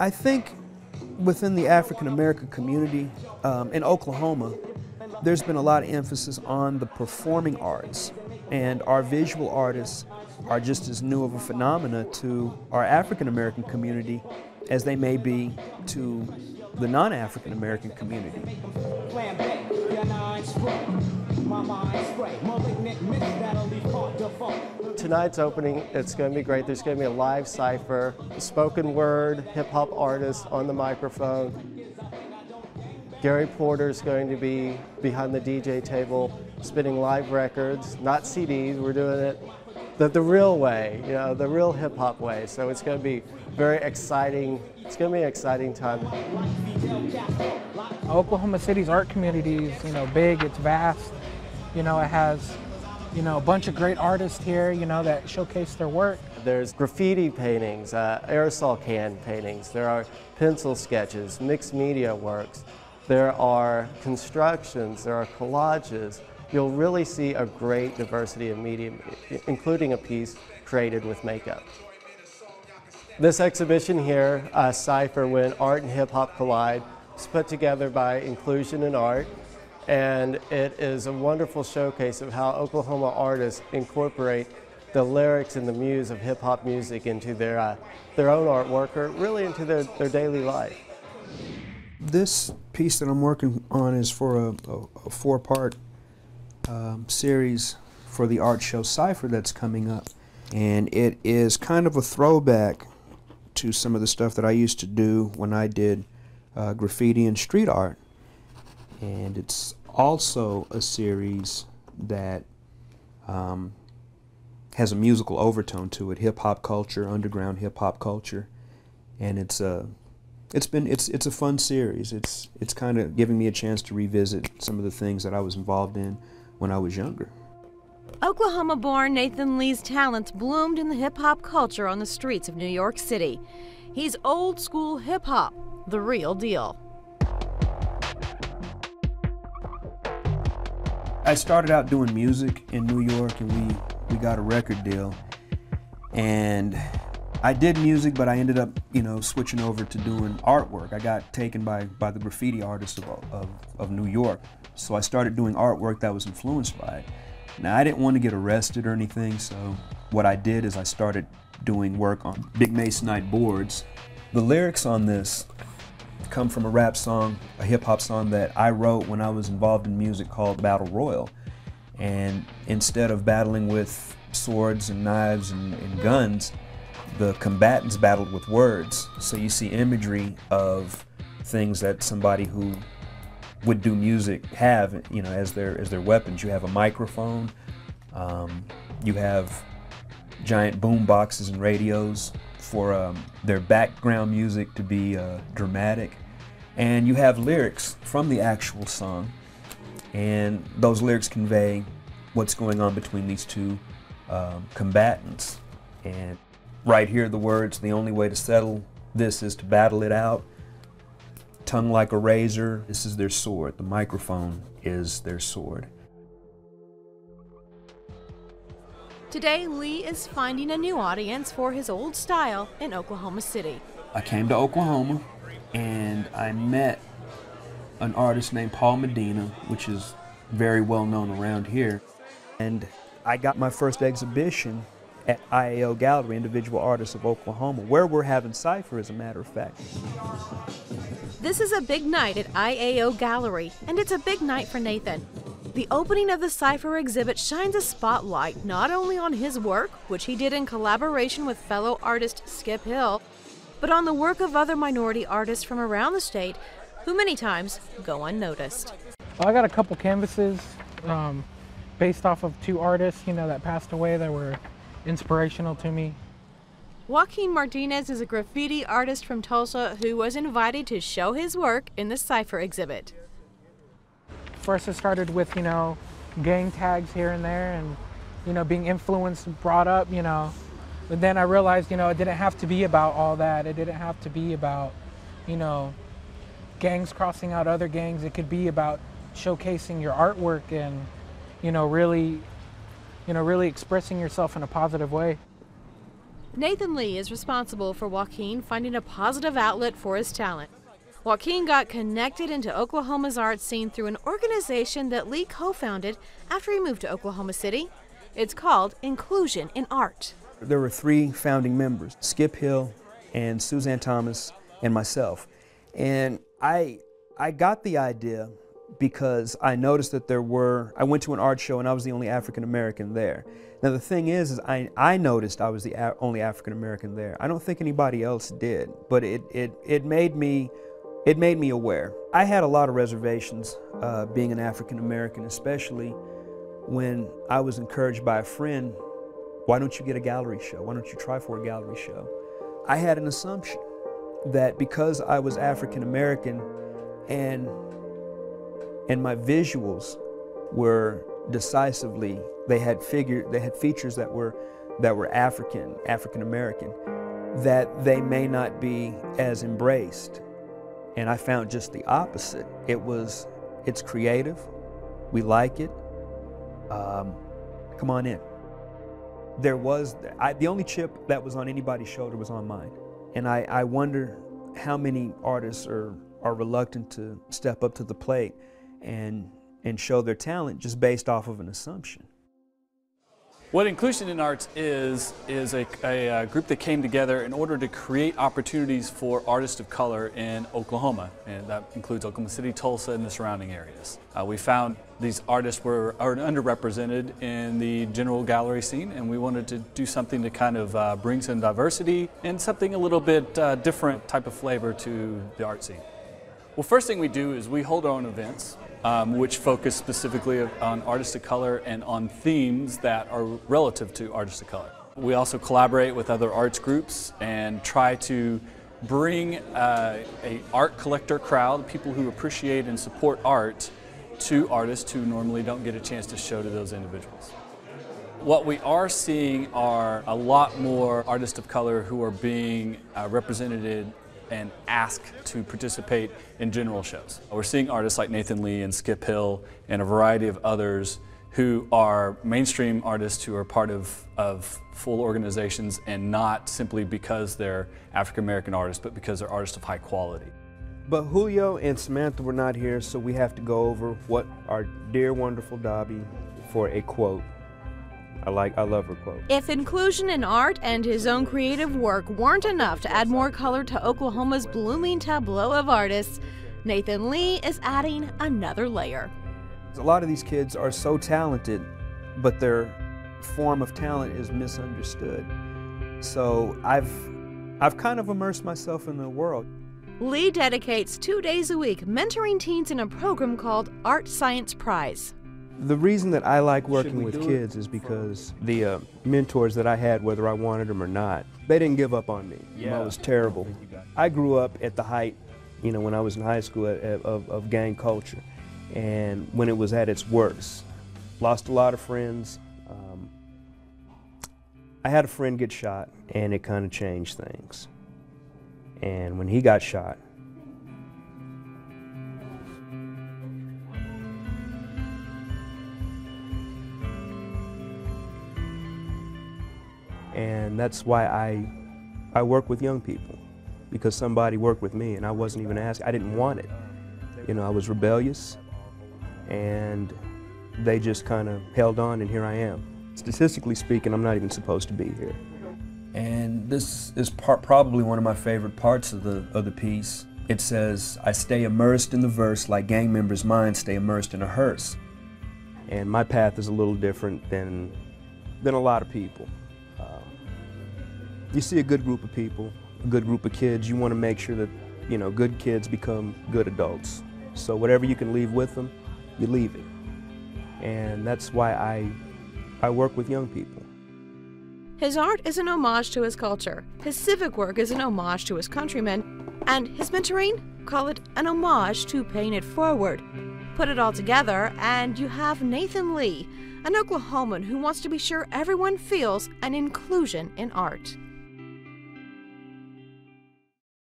I think within the African American community in Oklahoma, there's been a lot of emphasis on the performing arts, and our visual artists are just as new of a phenomena to our African American community as they may be to the non-African American community. Tonight's opening, it's going to be great. There's going to be a live cipher, spoken word, hip-hop artists on the microphone. Gary Porter's going to be behind the DJ table spinning live records, not CDs. We're doing it the real way, you know, the real hip-hop way. So it's going to be very exciting. It's going to be an exciting time. Oklahoma City's art community is, you know, big, it's vast. You know, it has, you know, a bunch of great artists here, you know, that showcase their work. There's graffiti paintings, aerosol can paintings, there are pencil sketches, mixed media works, there are constructions, there are collages. You'll really see a great diversity of media, including a piece created with makeup. This exhibition here, Cypher, When Art and Hip Hop Collide, is put together by Inclusion in Art, and it is a wonderful showcase of how Oklahoma artists incorporate the lyrics and the muse of hip hop music into their own artwork, or really into their daily life. This piece that I'm working on is for a four-part series for the art show Cypher that's coming up. And it is kind of a throwback to some of the stuff that I used to do when I did graffiti and street art. And it's also a series that has a musical overtone to it, hip-hop culture, underground hip-hop culture. And it's a fun series. It's kind of giving me a chance to revisit some of the things that I was involved in when I was younger. Oklahoma-born Nathan Lee's talents bloomed in the hip-hop culture on the streets of New York City. He's old-school hip-hop, the real deal. I started out doing music in New York, and we got a record deal. And I did music, but I ended up, you know, switching over to doing artwork. I got taken by the graffiti artists of New York. So I started doing artwork that was influenced by it. Now, I didn't want to get arrested or anything, so what I did is I started doing work on big masonite boards. The lyrics on this come from a rap song, a hip-hop song that I wrote when I was involved in music called Battle Royal. And instead of battling with swords and knives and guns, the combatants battled with words. So you see imagery of things that somebody who would do music have, you know, as their weapons. You have a microphone, you have giant boom boxes and radios for their background music to be dramatic, and you have lyrics from the actual song, and those lyrics convey what's going on between these two combatants. And right here, the words, "The only way to settle this is to battle it out. Tongue like a razor, this is their sword. The microphone is their sword." Today, Lee is finding a new audience for his old style in Oklahoma City. I came to Oklahoma and I met an artist named Paul Medina, which is very well known around here. And I got my first exhibition at IAO Gallery, Individual Artists of Oklahoma, where we're having Cypher, as a matter of fact. This is a big night at IAO Gallery, and it's a big night for Nathan. The opening of the Cypher exhibit shines a spotlight not only on his work, which he did in collaboration with fellow artist Skip Hill, but on the work of other minority artists from around the state who many times go unnoticed. I got a couple canvases based off of two artists, you know, that passed away that were inspirational to me. Joaquin Martinez is a graffiti artist from Tulsa who was invited to show his work in the Cypher exhibit. First it started with, you know, gang tags here and there and, you know, being influenced, brought up, you know. But then I realized, you know, it didn't have to be about all that. It didn't have to be about, you know, gangs crossing out other gangs. It could be about showcasing your artwork and, you know, really really expressing yourself in a positive way. Nathan Lee is responsible for Joaquin finding a positive outlet for his talent. Joaquin got connected into Oklahoma's art scene through an organization that Lee co-founded after he moved to Oklahoma City. It's called Inclusion in Art. There were 3 founding members, Skip Hill and Suzanne Thomas and myself. And I got the idea because I noticed that I went to an art show and I was the only African American there. Now the thing is I noticed I was the only African American there. I don't think anybody else did, but it made me aware. I had a lot of reservations being an African American, especially when I was encouraged by a friend, why don't you get a gallery show? Why don't you try for a gallery show? I had an assumption that because I was African American and my visuals were decisively, they had features that were African American, that they may not be as embraced. And I found just the opposite. It's creative, we like it, come on in. The only chip that was on anybody's shoulder was on mine. And I wonder how many artists are reluctant to step up to the plate and show their talent just based off of an assumption. What Inclusion in Arts is a group that came together in order to create opportunities for artists of color in Oklahoma, and that includes Oklahoma City, Tulsa, and the surrounding areas. We found these artists are underrepresented in the general gallery scene, and we wanted to do something to kind of bring some diversity and something a little bit different type of flavor to the art scene. Well, first thing we do is we hold our own events, which focus specifically on artists of color and on themes that are relative to artists of color. We also collaborate with other arts groups and try to bring an art collector crowd, people who appreciate and support art, to artists who normally don't get a chance to show to those individuals. What we are seeing are a lot more artists of color who are being represented and asked to participate in general shows. We're seeing artists like Nathan Lee and Skip Hill and a variety of others who are mainstream artists who are part of full organizations, and not simply because they're African American artists, but because they're artists of high quality. But Julio and Samantha were not here, so we have to go over what our dear, wonderful Dobby for a quote. I love her quote. If inclusion in art and his own creative work weren't enough to add more color to Oklahoma's blooming tableau of artists, Nathan Lee is adding another layer. A lot of these kids are so talented, but their form of talent is misunderstood. So I've kind of immersed myself in the world. Lee dedicates 2 days a week mentoring teens in a program called Art Science Prize. The reason that I like working with kids is because the mentors that I had, whether I wanted them or not, they didn't give up on me. I was terrible. I grew up at the height, when I was in high school of gang culture, and when it was at its worst. Lost a lot of friends. I had a friend get shot, and it kind of changed things. And when he got shot, and that's why I work with young people, because somebody worked with me and I wasn't even asking. I didn't want it. I was rebellious, and they just kind of held on, and here I am. Statistically speaking, I'm not even supposed to be here. And this is probably one of my favorite parts of the piece. It says, I stay immersed in the verse like gang members' minds stay immersed in a hearse. And my path is a little different than a lot of people. You see a good group of people, a good group of kids, you want to make sure that, good kids become good adults. So whatever you can leave with them, you leave it. And that's why I work with young people. His art is an homage to his culture. His civic work is an homage to his countrymen. And his mentoring, call it an homage to paying it forward. Put it all together and you have Nathan Lee, an Oklahoman who wants to be sure everyone feels an inclusion in art.